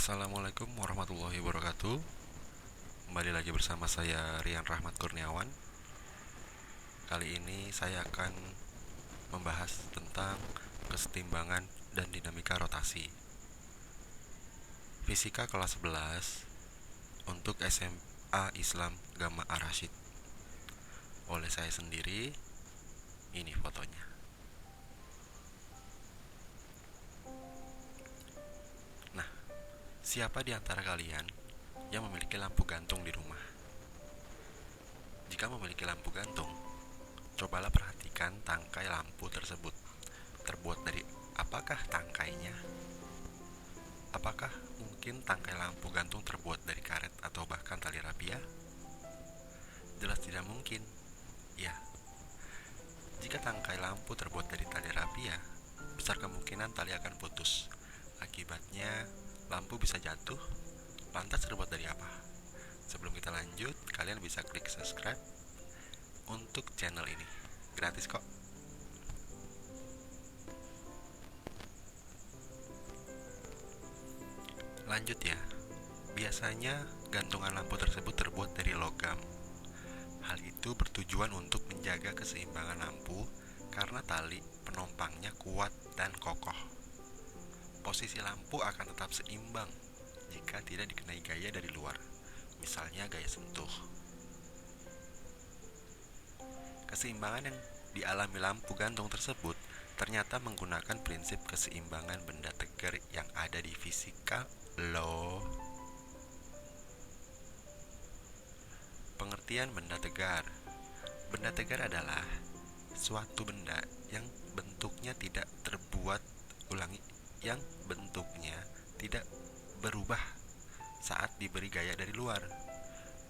Assalamualaikum warahmatullahi wabarakatuh. Kembali lagi bersama saya Rian Rahmat Kurniawan. Kali ini saya akan membahas tentang kesetimbangan dan dinamika rotasi. Fisika kelas 11 untuk SMA Islam Gama Ar-Rasyid. Oleh saya sendiri. Ini fotonya. Nah, siapa di antara kalian yang memiliki lampu gantung di rumah? Jika memiliki lampu gantung, cobalah perhatikan tangkai lampu tersebut. Terbuat dari apakah tangkainya? Apakah mungkin tangkai lampu gantung terbuat dari karet atau bahkan tali rapia? Jelas tidak mungkin. Ya, jika tangkai lampu terbuat dari tali rapia, besar kemungkinan tali akan putus. Akibatnya, lampu bisa jatuh. Lantas terbuat dari apa? Sebelum kita lanjut, kalian bisa klik subscribe untuk channel ini. Gratis kok. Lanjut ya. Biasanya gantungan lampu tersebut terbuat dari logam. Hal itu bertujuan untuk menjaga keseimbangan lampu karena tali penompangnya kuat dan kokoh. Posisi lampu akan tetap seimbang jika tidak dikenai gaya dari luar, misalnya gaya sentuh. Keseimbangan yang dialami lampu gantung tersebut ternyata menggunakan prinsip keseimbangan benda tegar yang ada di fisika loh. Pengertian benda tegar. Benda tegar adalah suatu benda yang bentuknya tidak berubah saat diberi gaya dari luar.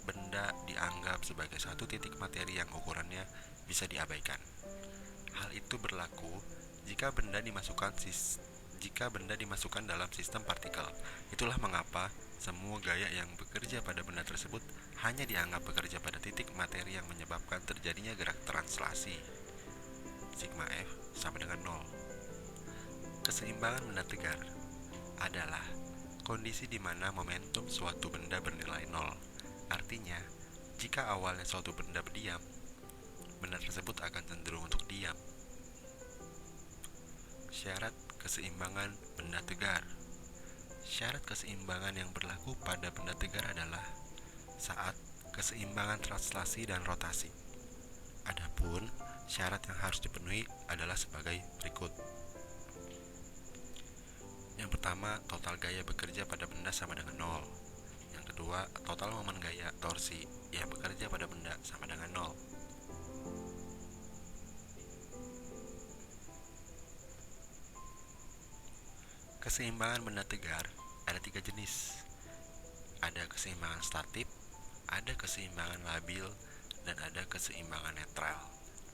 Benda dianggap sebagai satu titik materi yang ukurannya bisa diabaikan. Hal itu berlaku jika benda dimasukkan dalam sistem partikel. Itulah mengapa semua gaya yang bekerja pada benda tersebut hanya dianggap bekerja pada titik materi yang menyebabkan terjadinya gerak translasi. Sigma F sama dengan 0. Keseimbangan benda tegar adalah kondisi di mana momentum suatu benda bernilai 0. Artinya, jika awalnya suatu benda berdiam, benda tersebut akan cenderung untuk diam. Syarat keseimbangan benda tegar. Syarat keseimbangan yang berlaku pada benda tegar adalah saat keseimbangan translasi dan rotasi. Adapun syarat yang harus dipenuhi adalah sebagai berikut. Yang pertama, total gaya bekerja pada benda sama dengan 0. Yang kedua, total momen gaya torsi yang bekerja pada benda sama dengan 0. Keseimbangan benda tegar ada 3 jenis. Ada keseimbangan statif, ada keseimbangan labil, dan ada keseimbangan netral.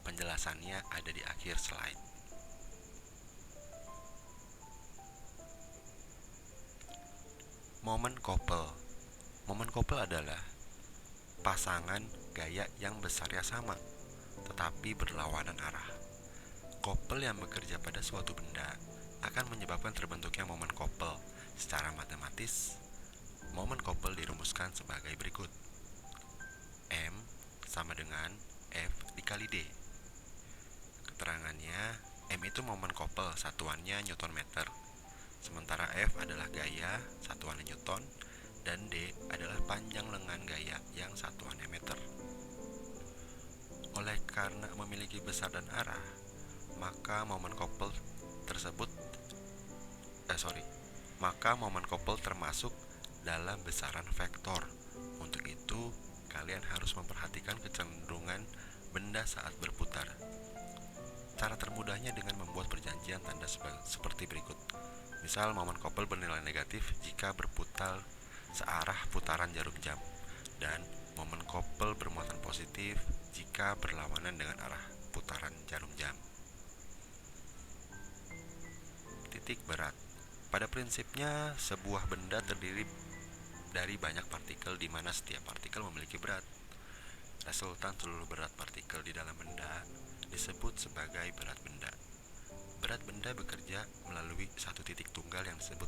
Penjelasannya ada di akhir slide. Momen couple. Momen couple adalah pasangan gaya yang besarnya sama, tetapi berlawanan arah. Couple yang bekerja pada suatu benda akan menyebabkan terbentuknya momen couple. Secara matematis, momen couple dirumuskan sebagai berikut. M sama dengan F dikali D. Keterangannya, M itu momen couple, satuannya Newton meter. Sementara F adalah gaya, satuannya Newton, dan D adalah panjang lengan gaya yang satuannya meter. Oleh karena memiliki besar dan arah, maka momen couple termasuk dalam besaran vektor. Untuk itu, kalian harus memperhatikan kecenderungan benda saat berputar. Cara termudahnya dengan membuat perjanjian tanda seperti berikut. Misal, momen couple bernilai negatif jika berputar searah putaran jarum jam, dan momen couple bermuatan positif jika berlawanan dengan arah putaran jarum jam. Titik berat. Pada prinsipnya, sebuah benda terdiri dari banyak partikel di mana setiap partikel memiliki berat. Resultan seluruh berat partikel di dalam benda disebut sebagai berat benda. Berat benda bekerja melalui satu titik tunggal yang disebut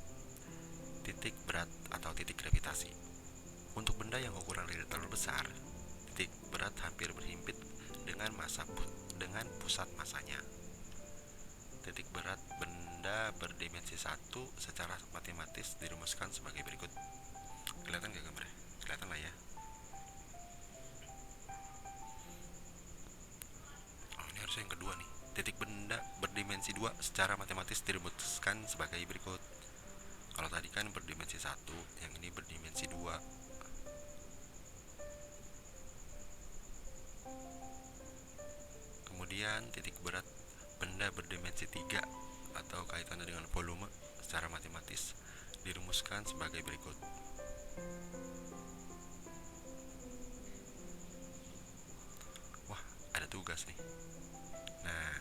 titik berat atau titik gravitasi. Untuk benda yang ukuran real terlalu besar, titik berat hampir berhimpit dengan pusat masanya. Titik berat benda berdimensi 1 secara matematis dirumuskan sebagai berikut. Kelihatan gak gambarnya? Kelihatan lah ya. Oh, ini harusnya yang kedua nih. Titik benda berdimensi 2 secara matematis dirumuskan sebagai berikut. Kalau tadi kan berdimensi 1, yang ini berdimensi 2. Kemudian titik berat benda berdimensi 3 atau kaitannya dengan volume secara matematis dirumuskan sebagai berikut. Wah, ada tugas nih. Nah,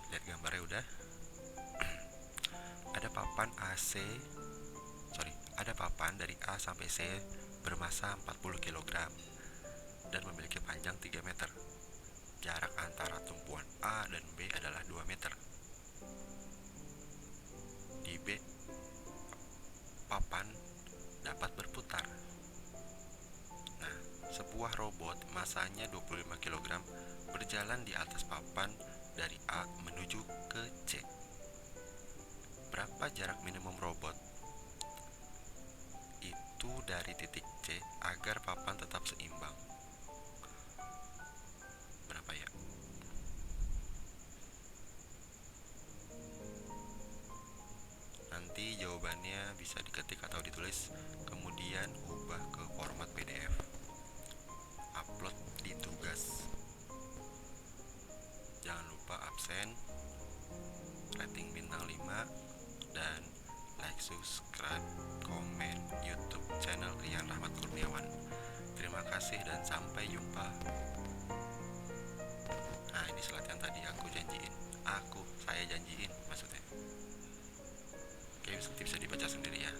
lihat gambarnya udah. Ada papan dari A sampai C bermasa 40 kg dan memiliki panjang 3 meter. Jarak antara tumpuan A dan B adalah 2 meter. Di B, papan dapat berputar. Nah, sebuah robot masanya 25 kg berjalan di atas papan dari A menuju ke C. Berapa jarak minimum robot itu dari titik C agar papan tetap seimbang? Berapa ya? Nanti jawabannya bisa diketik atau ditulis, kemudian ubah ke format PDF. Upload di tugas. Jangan lupa absen, rating bintang 5, dan like, subscribe, komen YouTube channel Rian Rahmat Kurniawan. Terima kasih dan sampai jumpa. Nah, ini latihan tadi saya janjiin maksudnya. Oke, bisa dibaca sendiri ya.